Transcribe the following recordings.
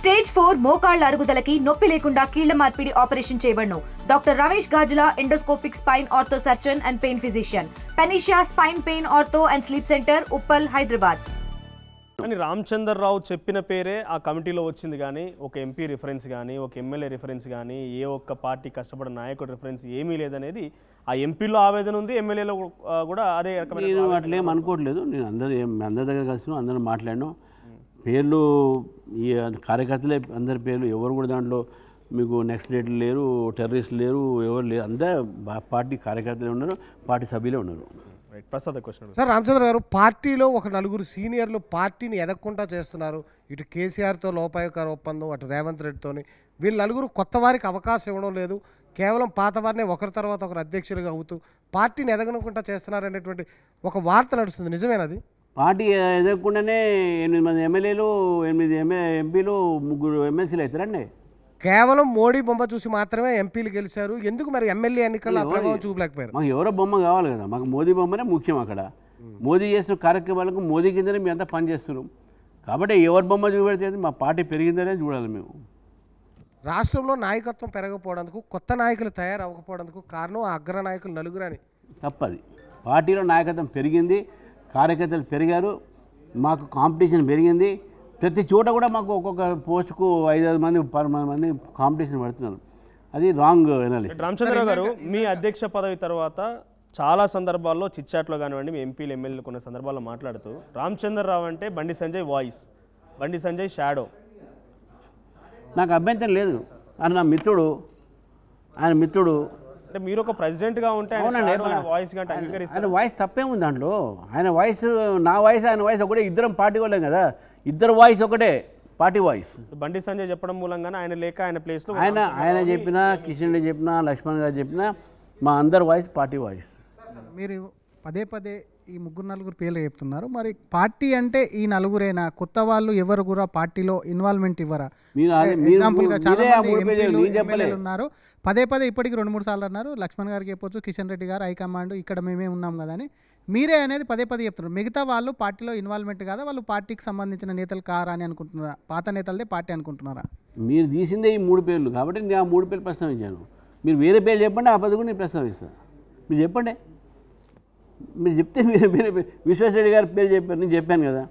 Stage 4 మోకాళ్ల అరుగుదలకి నొప్పి లేకుండా కీళ్ల మార్పిడి ఆపరేషన్ చేయబడును. Doctor Ramesh Gajula, endoscopic spine ortho surgeon and pain physician, Panacea spine pain ortho and sleep center, Uppal, Hyderabad. అని రామచంద్రరావు చెప్పిన పేరే ఆ కమిటీలో వచ్చింది, కానీ ఒక ఎంపీ రిఫరెన్స్ కానీ ఒక ఎమ్మెల్యే రిఫరెన్స్ కానీ ఏ ఒక్క పార్టీ కష్టపడిన నాయకుడు రిఫరెన్స్ ఏమీ లేదనేది ఆ ఎంపీలో ఆవేదన ఉంది, ఎమ్మెల్యేలో కూడా అదే రకమైన. నేను అట్లేం అనుకోవట్లేదు. నేను అందరి దగ్గర కలిసి అందరూ మాట్లాడాను. పేర్లు ఈ కార్యకర్తలే అందరి పేర్లు, ఎవరు కూడా దాంట్లో మీకు నక్సలైట్లు లేరు, టెర్రరిస్టులు లేరు, ఎవరు లేరు. అందరూ పార్టీ కార్యకర్తలే ఉన్నారు, పార్టీ సభ్యులే ఉన్నారు. సార్ రామచంద్ర గారు, పార్టీలో ఒక నలుగురు సీనియర్లు పార్టీని ఎదగకుండా చేస్తున్నారు. ఇటు కేసీఆర్తో లోపాయకార ఒప్పందం, అటు రేవంత్ రెడ్డితోని. వీళ్ళు నలుగురు కొత్త వారికి అవకాశం ఇవ్వడం లేదు, కేవలం పాత వారినే ఒకరి తర్వాత ఒకరు అధ్యక్షులుగా అవుతూ పార్టీని ఎదగనుకుంటా చేస్తున్నారు అనేటువంటి ఒక వార్త నడుస్తుంది. నిజమేనది? పార్టీ ఎదగకుండానే 8 మంది ఎమ్మెల్యేలు, 8 ఎంపీలు, 3 ఎమ్మెల్సీలు అవుతారండి. కేవలం మోడీ బొమ్మ చూసి మాత్రమే ఎంపీలు గెలిచారు. ఎందుకు మరి ఎమ్మెల్యే ఎన్నికల్లో ఆ ప్రభావం చూపలేకపోయారు? మాకు ఎవరో బొమ్మ కావాలి కదా, మాకు మోదీ బొమ్మనే ముఖ్యం. అక్కడ మోదీ చేసిన కార్యక్రమాలకు మోదీ కిందనే మేము అంతా పనిచేస్తున్నాం. కాబట్టి ఎవరి బొమ్మ చూపెడితే మా పార్టీ పెరిగిందనే చూడాలి మేము. రాష్ట్రంలో నాయకత్వం పెరగకపోవడానికి, కొత్త నాయకులు తయారవ్వకపోవడానికి కారణం ఆ అగ్ర నాయకులు నలుగురని. తప్పది. పార్టీలో నాయకత్వం పెరిగింది, కార్యకర్తలు పెరిగారు, మాకు కాంపిటీషన్ పెరిగింది. ప్రతి చోట కూడా మాకు ఒక్కొక్క పోస్టుకు 5-6 మంది 10 మంది కాంపిటీషన్ పడుతున్నారు. అది రాంగ్ ఎనాలిసిస్. రామచంద్రరావు గారు, మీ అధ్యక్ష పదవి తర్వాత చాలా సందర్భాల్లో చిట్చాట్లో కానివ్వండి, మీ ఎంపీలు ఎమ్మెల్యేలు కొన్ని సందర్భాల్లో మాట్లాడుతూ రామచంద్రరావు అంటే బండి సంజయ్ వాయిస్, బండి సంజయ్ షాడో. నాకు అభ్యంతరం లేదు. ఆయన నా మిత్రుడు, ఆయన మిత్రుడు. అంటే మీరు ఒక ప్రెసిడెంట్గా ఉంటే వాయిస్ కంటే అంగీకరిస్తారు. ఆయన వాయిస్ తప్పేముంది దాంట్లో? ఆయన వాయిస్, నా వాయిస్, ఆయన వాయిస్ ఒకటే. ఇద్దరం పార్టీ వాళ్ళం కదా, ఇద్దరు వాయిస్ ఒకటే, పార్టీ వాయిస్. బండి సంజయ్ చెప్పడం మూలంగానే ఆయన లేక ఆయన ప్లేస్లో ఆయన చెప్పినా, కిషన్ రెడ్డి చెప్పినా, లక్ష్మణ్ గారు చెప్పినా, మా అందరి వాయిస్ పార్టీ వాయిస్. మీరు పదే పదే ఈ 3-4 పేర్లు చెప్తున్నారు. మరి పార్టీ అంటే ఈ నలుగురేనా? కొత్త వాళ్ళు ఎవరు కూడా పార్టీలో ఇన్వాల్వ్మెంట్ ఇవ్వరా? ఎగ్జాంపుల్గా చాలా మంది ఉన్నారు, పదే ఇప్పటికి 2-3 సార్లు అన్నారు. లక్ష్మణ్ గారికి చెప్పొచ్చు, కిషన్ రెడ్డి గారు హైకమాండ్ ఇక్కడ మేమే ఉన్నాం కదా అని. మీరే అనేది పదే చెప్తున్నారు. మిగతా వాళ్ళు పార్టీలో ఇన్వాల్వ్మెంట్ కాదా? వాళ్ళు పార్టీకి సంబంధించిన నేతలు కారా అని అనుకుంటున్నారా? పాత నేతలదే పార్టీ అనుకుంటున్నారా? మీరు తీసిందే ఈ 3 పేర్లు కాబట్టి నేను ఆ 3 పేర్లు ప్రస్తావించాను. మీరు వేరే పేర్లు చెప్పండి, ఆ 10 కూడా నేను ప్రస్తావిస్తాను. మీరు చెప్పండి. మీరు చెప్తే మీరు విశ్వేశ్వరరెడ్డి గారి పేరు చెప్పారు, నేను చెప్పాను కదా.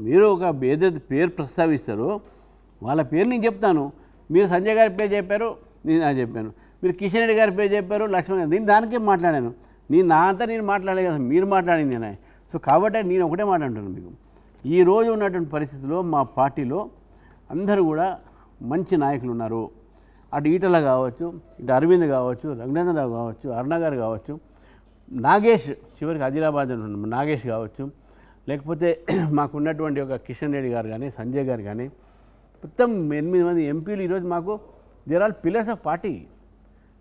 మీరు ఒక ఏదైతే పేరు ప్రస్తావిస్తారో వాళ్ళ పేరు నేను చెప్తాను. మీరు సంజయ్ గారి పేరు చెప్పారు, నేను అది చెప్పాను. మీరు కిషన్ రెడ్డి గారి పేరు చెప్పారు, లక్ష్మణ్ గారు, నేను దానికే మాట్లాడాను. నేను మాట్లాడే కదా, మీరు మాట్లాడింది నేను. సో కాబట్టి నేను ఒకటే మాట అంటున్నాను మీకు. ఈరోజు ఉన్నటువంటి పరిస్థితుల్లో మా పార్టీలో అందరూ కూడా మంచి నాయకులు ఉన్నారు. అటు ఈటల కావచ్చు, ఇటు అరవింద్ కావచ్చు, రఘునందనరావు కావచ్చు, అరుణ గారు కావచ్చు, నాగేష్, చివరికి ఆదిలాబాద్ నాగేష్ కావచ్చు, లేకపోతే మాకున్నటువంటి ఒక కిషన్ రెడ్డి గారు కానీ, సంజయ్ గారు కానీ, మొత్తం 8 మంది ఎంపీలు ఈరోజు మాకు they're all pillars of party.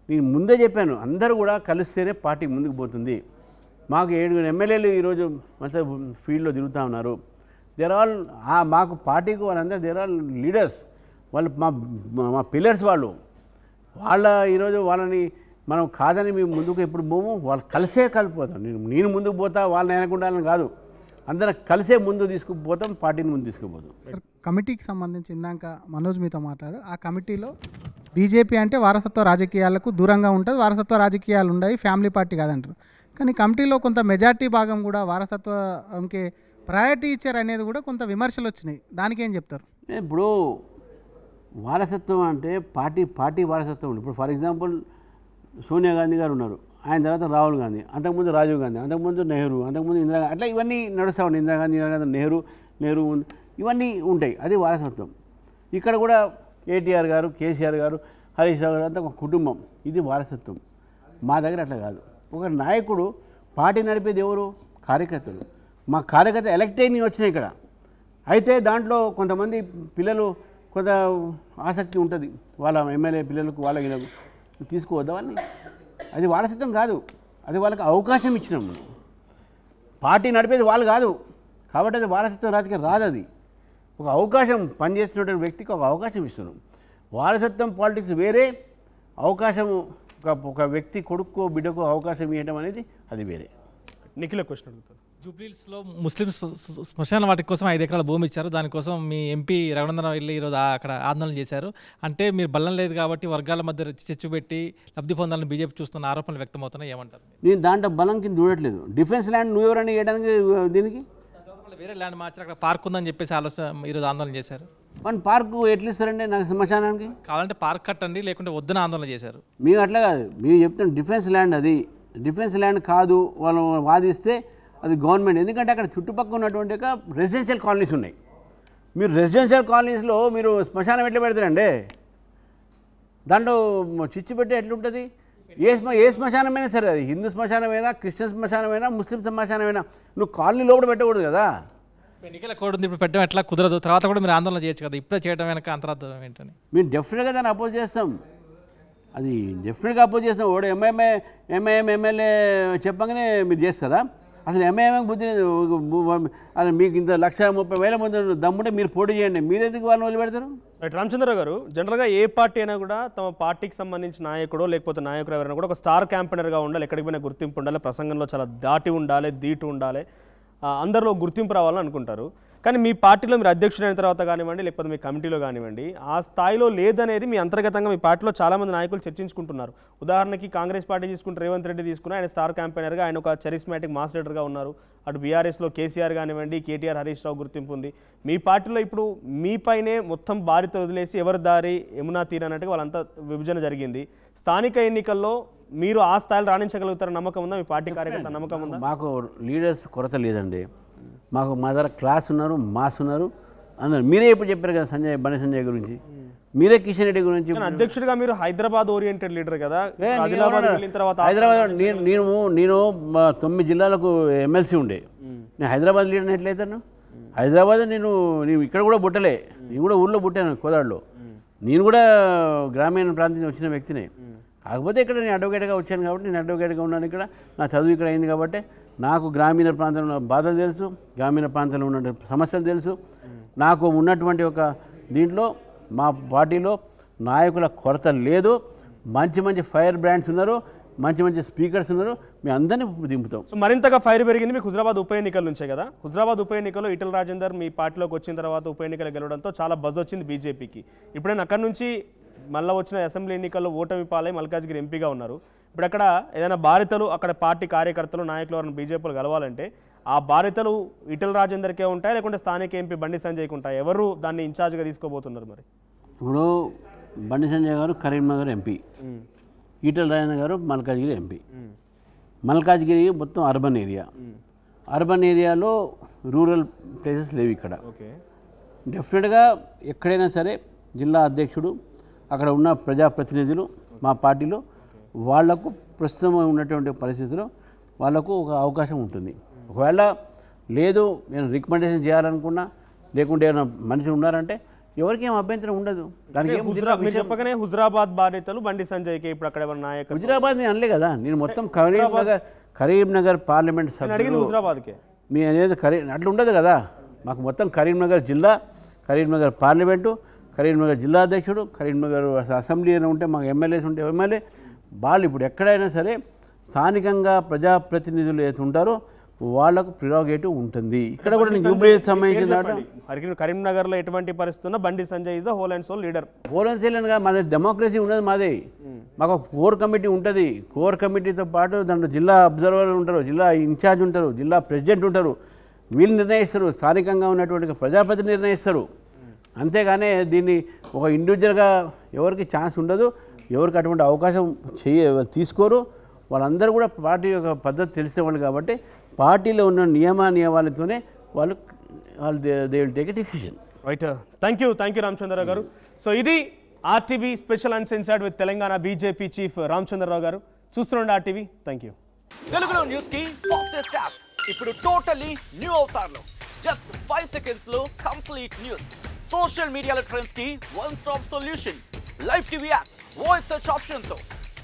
నేను ముందే చెప్పాను, అందరూ కూడా కలిస్తేనే పార్టీ ముందుకు పోతుంది. మాకు 7 ఎమ్మెల్యేలు ఈరోజు మొత్తం ఫీల్డ్లో తిరుగుతూ ఉన్నారు. దేర్ ఆల్ మాకు పార్టీకి వాళ్ళందరూ దేర్ ఆల్ లీడర్స్. వాళ్ళు మా పిల్లర్స్. వాళ్ళ ఈరోజు వాళ్ళని మనం కాదని మేము ముందుకు ఎప్పుడు పోము. వాళ్ళు కలిసిపోతాం. నేను ముందుకు పోతా, వాళ్ళని వెనకుండాలని కాదు, అందరం కలిసే ముందు తీసుకుపోతాం, పార్టీని ముందు తీసుకుపోతాం. కమిటీకి సంబంధించి ఇందాక మనోజ్ మీతో మాట్లాడు. ఆ కమిటీలో బీజేపీ అంటే వారసత్వ రాజకీయాలకు దూరంగా ఉంటుంది, వారసత్వ రాజకీయాలు ఉన్నాయి, ఫ్యామిలీ పార్టీ కాదంటారు. కానీ కమిటీలో కొంత మెజార్టీ భాగం కూడా వారసత్వంకి ప్రయారిటీ ఇచ్చారు అనేది కూడా కొంత విమర్శలు వచ్చినాయి. దానికి ఏం చెప్తారు? ఇప్పుడు వారసత్వం అంటే పార్టీ వారసత్వం ఉంది. ఇప్పుడు ఫర్ ఎగ్జాంపుల్ సోనియా గాంధీ గారు ఉన్నారు, ఆయన తర్వాత రాహుల్ గాంధీ, అంతకుముందు రాజీవ్ గాంధీ, అంతకుముందు నెహ్రూ, అంతకుముందు ఇందిరాగాంధీ, అట్లా ఇవన్నీ నడుస్తూ ఉన్నాయి. ఇందిరాగాంధీ, నెహ్రూ ఇవన్నీ ఉంటాయి. అది వారసత్వం. ఇక్కడ కూడా కేటీఆర్ గారు, కేసీఆర్ గారు, హరీష్ రావు గారు అంతా ఒక కుటుంబం. ఇది వారసత్వం. మా దగ్గర అట్లా కాదు. ఒక నాయకుడు పార్టీ నడిపేది ఎవరు? కార్యకర్తలు. మా కార్యకర్త ఎలక్ట్ అయ్యి వచ్చినాయి ఇక్కడ. అయితే దాంట్లో కొంతమంది పిల్లలు కొంత ఆసక్తి ఉంటుంది, వాళ్ళ ఎమ్మెల్యే పిల్లలకు వాళ్ళకి తీసుకోవద్దా వాళ్ళని? అది వారసత్వం కాదు, అది వాళ్ళకి అవకాశం ఇచ్చినాం. పార్టీ నడిపేది వాళ్ళు కాదు కాబట్టి అది వారసత్వం రాజకీయం రాదు. అది ఒక అవకాశం, పనిచేస్తున్నటువంటి వ్యక్తికి ఒక అవకాశం ఇస్తున్నాం. వారసత్వం పాలిటిక్స్ వేరే, అవకాశం ఒక వ్యక్తి కొడుకో బిడ్డకో అవకాశం ఇవ్వడం అనేది అది వేరే. నిఖిల క్వశ్చన్ అడుగుతాను. జూబ్లీహిల్స్లో ముస్లిం శ్మశాన వాటి కోసం 5 ఎకరాల భూమి ఇచ్చారు. దానికోసం మీ ఎంపీ రఘునందన్ వెళ్ళి ఈరోజు అక్కడ ఆందోళన చేశారు. అంటే మీరు బలం లేదు కాబట్టి వర్గాల మధ్య చిచ్చు పెట్టి లబ్ధి పొందాలని బీజేపీ చూస్తున్న ఆరోపణలు వ్యక్తమవుతున్నాయి, ఏమంటారు? నేను దాంట్లో బలం కింద చూడట్లేదు. డిఫెన్స్ ల్యాండ్ నువ్వు ఎవరైనా చేయడానికి దీనికి వేరే ల్యాండ్ మార్చి అక్కడ పార్క్ ఉందని చెప్పేసి ఆలోచన ఈరోజు ఆందోళన చేశారు. మన పార్కు ఎట్లా ఇస్తారండి నాకు శ్మశానానికి? కావాలంటే పార్క్ కట్టండి, లేకుంటే వద్దని ఆందోళన చేశారు. మేము అట్లా కాదు, మేము చెప్తాం డిఫెన్స్ ల్యాండ్, అది డిఫెన్స్ ల్యాండ్ కాదు వాళ్ళు వాదిస్తే అది గవర్నమెంట్. ఎందుకంటే అక్కడ చుట్టుపక్కల ఉన్నటువంటి రెసిడెన్షియల్ కాలనీస్ ఉన్నాయి. మీరు రెసిడెన్షియల్ కాలనీస్లో మీరు శ్మశానం ఎట్లా పెడతారండి? దాంట్లో చిచ్చు పెట్టి ఎట్లుంటుంది? ఏ శ్మశానమైనా సరే, అది హిందూ శ్మశానమైనా, క్రిస్టియన్ శ్మశానమైనా, ముస్లిం శ్మశానమైనా, నువ్వు కాలనీ లోపల పెట్టకూడదు కదా. ఎన్నికల కోడ్ ఉంది, ఇప్పుడు పెట్టడం ఎట్లా కుదరదు, తర్వాత కూడా మీరు ఆందోళన చేయొచ్చు కదా, ఇప్పుడే చేయడం వెనక అంతరార్థం ఏంటని? మేము డెఫినెట్గా దాన్ని అపోజ్ చేస్తాం. అది డెఫినెట్గా అపోజ్ చేస్తాం. ఓడు ఎంఐఎం ఎమ్మెల్యే చెప్పగానే మీరు చేస్తారా? అసలు ఎంఐఎం బుద్ధి అది మీకు ఇంత 1,30,000 మంది దమ్ముంటే మీరు పోటీ చేయండి, మీరు ఎందుకు వాళ్ళని వదిలిపెడతారు? రైట్ రామచంద్రరావు గారు, జనరల్గా ఏ పార్టీ అయినా కూడా తమ పార్టీకి సంబంధించిన నాయకుడో లేకపోతే నాయకుడు ఎవరైనా కూడా ఒక స్టార్ క్యాంపెయినర్గా ఉండాలి, ఎక్కడికి పోయినా గుర్తింపు ఉండాలి, ప్రసంగంలో చాలా దాటి ఉండాలి, దీటు ఉండాలి, అందరిలో గుర్తింపు రావాలని అనుకుంటారు. కానీ మీ పార్టీలో మీరు అధ్యక్షుడైన తర్వాత కానివ్వండి, లేకపోతే మీ కమిటీలో కానివ్వండి, ఆ స్థాయిలో లేదనేది మీ అంతర్గతంగా మీ పార్టీలో చాలామంది నాయకులు చర్చించుకుంటున్నారు. ఉదాహరణకి కాంగ్రెస్ పార్టీ తీసుకుంటే రేవంత్ రెడ్డి తీసుకున్న ఆయన స్టార్ క్యాంపెయినర్గా, ఆయన ఒక చరిస్మాటిక్ మాస్ లీడర్గా ఉన్నారు. అటు బీఆర్ఎస్లో కేసీఆర్ కానివ్వండి, కేటీఆర్, హరీష్ రావు గుర్తింపు ఉంది. మీ పార్టీలో ఇప్పుడు మీపైనే మొత్తం బారిత వదిలేసి ఎవరి దారి యమునా తీర్ అన్నట్టుగా వాళ్ళంతా విభజన జరిగింది. స్థానిక ఎన్నికల్లో మీరు ఆ స్థాయిలో రాణించగలుగుతారని నమ్మకం ఉందా? మీ పార్టీ కార్యకర్త నమ్మకం ఉందా? మాకు లీడర్స్ కొరత లేదండి. మా దగ్గర క్లాస్ ఉన్నారు, మాస్ ఉన్నారు అందరు. మీరే ఇప్పుడు చెప్పారు కదా బండి సంజయ్ గురించి, మీరే కిషన్ రెడ్డి గురించి. అధ్యక్షుడిగా మీరు హైదరాబాద్ ఓరియంటెడ్ లీడర్ కదా, హైదరాబాద్ నేను 9 జిల్లాలకు ఎమ్మెల్సీ ఉండే. నేను హైదరాబాద్ లీడర్ని ఎట్లయితాను? హైదరాబాద్ నేను ఇక్కడ కూడా పుట్టలే, నేను కూడా ఊళ్ళో పుట్టాను, కోదాడులో. నేను కూడా గ్రామీణ ప్రాంతం వచ్చిన వ్యక్తినే. కాకపోతే ఇక్కడ నేను అడ్వకేట్గా వచ్చాను కాబట్టి నేను అడ్వకేట్గా ఉన్నాను. ఇక్కడ నా చదువు ఇక్కడ అయింది కాబట్టి నాకు గ్రామీణ ప్రాంతంలో బాధలు తెలుసు, గ్రామీణ ప్రాంతంలో ఉన్న సమస్యలు తెలుసు. నాకు ఉన్నటువంటి ఒక దీంట్లో మా పార్టీలో నాయకుల కొరత లేదు. మంచి ఫైర్ బ్రాండ్స్ ఉన్నారు, మంచి స్పీకర్స్ ఉన్నారు. మేము అందరినీ దింపుతాం. సో మరింతగా ఫైర్ పెరిగింది మీకు హుజరాబాద్ ఉప ఎన్నికల నుంచే కదా. హుజరాబాద్ ఉప ఎన్నికల్లో ఈటెల రాజేందర్ మీ పార్టీలోకి వచ్చిన తర్వాత ఉప ఎన్నికలు గెలవడంతో చాలా బజ్ వచ్చింది బీజేపీకి. ఇప్పుడైనా అక్కడి నుంచి మళ్ళీ వచ్చిన అసెంబ్లీ ఎన్నికల్లో ఓటమి పాలై మల్కాజ్గిరి ఎంపీగా ఉన్నారు. ఇప్పుడు అక్కడ ఏదైనా బాధితులు, అక్కడ పార్టీ కార్యకర్తలు, నాయకులు ఎవరైనా బీజేపీలో కలవాలంటే ఆ బాధితులు ఈటెల రాజేందర్కే ఉంటాయి, లేకుంటే స్థానిక ఎంపీ బండి సంజయ్కి ఉంటాయి? ఎవరు దాన్ని ఇన్ఛార్జ్గా తీసుకోబోతున్నారు మరి? ఇప్పుడు బండి సంజయ్ గారు కరీంనగర్ ఎంపీ, ఈటెల రాజేందర్ గారు మల్కాజ్గిరి ఎంపీ. మల్కాజ్గిరి మొత్తం అర్బన్ ఏరియా. అర్బన్ ఏరియాలో రూరల్ ప్లేసెస్ లేవు ఇక్కడ. డెఫినెట్గా ఎక్కడైనా సరే జిల్లా అధ్యక్షుడు, అక్కడ ఉన్న ప్రజాప్రతినిధులు మా పార్టీలో వాళ్లకు ప్రస్తుతం ఉన్నటువంటి పరిస్థితిలో వాళ్లకు ఒక అవకాశం ఉంటుంది. ఒకవేళ లేదు నేను రికమెండేషన్ చేయాలనుకున్నా, లేకుంటే ఏమైనా మనుషులు ఉన్నారంటే ఎవరికి ఏం అభ్యంతరం ఉండదు. దానికి చెప్పగానే హుజరాబాద్ బాధితులు బండి సంజయ్కి ఇప్పుడు అక్కడ ఎవరు నాయకులు? హుజరాబాద్ నేను అనలే కదా, నేను మొత్తం కరీంనగర్ పార్లమెంట్ సభ్యులు హుజరాబాద్కే మీ అనేది అట్లా ఉండదు కదా. మాకు మొత్తం కరీంనగర్ జిల్లా, కరీంనగర్ పార్లమెంటు, కరీంనగర్ జిల్లా అధ్యక్షుడు, కరీంనగర్ అసెంబ్లీ ఉంటే మాకు ఎమ్మెల్యేస్ ఉంటే ఎమ్మెల్యే వాళ్ళు ఇప్పుడు ఎక్కడైనా సరే స్థానికంగా ప్రజాప్రతినిధులు ఏదైతే ఉంటారో వాళ్లకు ప్రిరోగేటివ్ ఉంటుంది. ఇక్కడ కూడా నేను యూపీఎస్ సంబంధించిన కరీంనగర్లో ఎటువంటి పరిస్థితి ఉన్నా Bandi Sanjay is whole and soul leader. Whole and soul అని మాది డెమోక్రసీ ఉన్నది మాది. మాకు ఒక కోర్ కమిటీ ఉంటుంది. కోర్ కమిటీతో పాటు దాంట్లో జిల్లా అబ్జర్వర్ ఉంటారు, జిల్లా ఇన్ఛార్జ్ ఉంటారు, జిల్లా ప్రెసిడెంట్ ఉంటారు. వీళ్ళు నిర్ణయిస్తారు, స్థానికంగా ఉన్నటువంటి ప్రజాప్రతినిధి నిర్ణయిస్తారు. అంతేగానే దీన్ని ఒక ఇండివిజువల్గా ఎవరికి ఛాన్స్ ఉండదు, ఎవరికి అటువంటి అవకాశం తీసుకోరు. వాళ్ళందరూ కూడా పార్టీ యొక్క పద్ధతి తెలిసిన వాళ్ళు కాబట్టి పార్టీలో ఉన్న నియమాలతోనే వాళ్ళు they will take a decision. Right, thank you Ramachandra Rao గారు. సో ఇది RTV special uncensored with Telangana BJP chief Ramachandra Rao గారు. చూస్తుండండి ఆర్టీవీ. Thank you. తెలుగులో న్యూస్ కి ఫాస్టెస్ట్ యాప్ ఇప్పుడు టోటల్లీ న్యూ అవతార్లో జస్ట్ 5 seconds లో కంప్లీట్ న్యూస్. సోషల్ మీడియాలో ట్రెండ్స్ కి one stop solution. Live TV app voice search option తో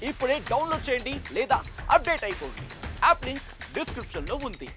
ఇప్పుడే డౌన్లోడ్ చేయండి లేదా అప్డేట్ అయిపోండి. యాప్ లింక్ డిస్క్రిప్షన్ లో ఉంది.